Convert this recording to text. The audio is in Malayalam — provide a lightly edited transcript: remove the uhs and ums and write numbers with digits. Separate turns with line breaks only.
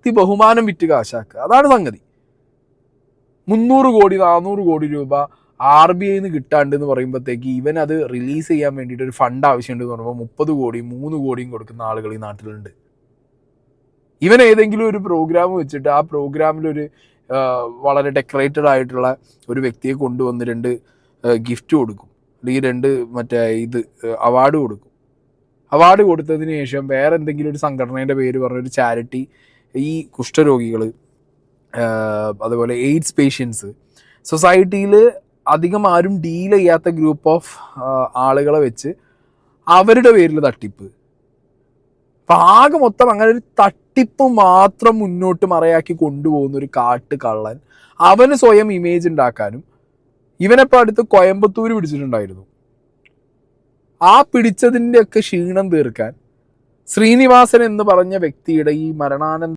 വ്യക്തി ബഹുമാനം വിറ്റ് കാശാക്കുക. അതാണ് സംഗതി. 300 കോടി 400 കോടി രൂപ RBI കിട്ടാണ്ട് എന്ന് പറയുമ്പോഴത്തേക്ക് ഇവൻ അത് റിലീസ് ചെയ്യാൻ വേണ്ടിയിട്ട് ഒരു ഫണ്ട് ആവശ്യമുണ്ട് എന്ന് പറയുമ്പോൾ 30 കോടിയും 3 കോടിയും കൊടുക്കുന്ന ആളുകൾ ഈ നാട്ടിലുണ്ട്. ഇവൻ ഏതെങ്കിലും ഒരു പ്രോഗ്രാം വെച്ചിട്ട് ആ പ്രോഗ്രാമിലൊരു വളരെ ഡെക്കറേറ്റഡ് ആയിട്ടുള്ള ഒരു വ്യക്തിയെ കൊണ്ടുവന്ന് 2 ഗിഫ്റ്റ് കൊടുക്കും, അല്ലെങ്കിൽ 2 അവാർഡ് കൊടുക്കും. അവാർഡ് കൊടുത്തതിന് ശേഷം വേറെ എന്തെങ്കിലും ഒരു സംഘടനയുടെ പേര് പറഞ്ഞൊരു ചാരിറ്റി ഈ കുഷ്ഠരോഗികൾ, അതുപോലെ എയ്ഡ്സ് പേഷ്യൻസ്, സൊസൈറ്റിയിൽ അധികം ആരും ഡീൽ ചെയ്യാത്ത ഗ്രൂപ്പ് ഓഫ് ആളുകളെ വെച്ച് അവരുടെ പേരിൽ തട്ടിപ്പ്. അപ്പം ആകെ മൊത്തം അങ്ങനെ ഒരു തട്ടിപ്പ് മാത്രം മുന്നോട്ട് മറയാക്കി കൊണ്ടുപോകുന്ന ഒരു കള്ളൻ. അവന് സ്വയം ഇമേജ് ഉണ്ടാക്കാനും, ഇവനെപ്പോൾ അടുത്ത് കോയമ്പത്തൂർ പിടിച്ചിട്ടുണ്ടായിരുന്നു, ആ പിടിച്ചതിൻ്റെയൊക്കെ ക്ഷീണം തീർക്കാൻ ശ്രീനിവാസൻ എന്ന് പറഞ്ഞ വ്യക്തിയുടെ ഈ മരണാനന്തര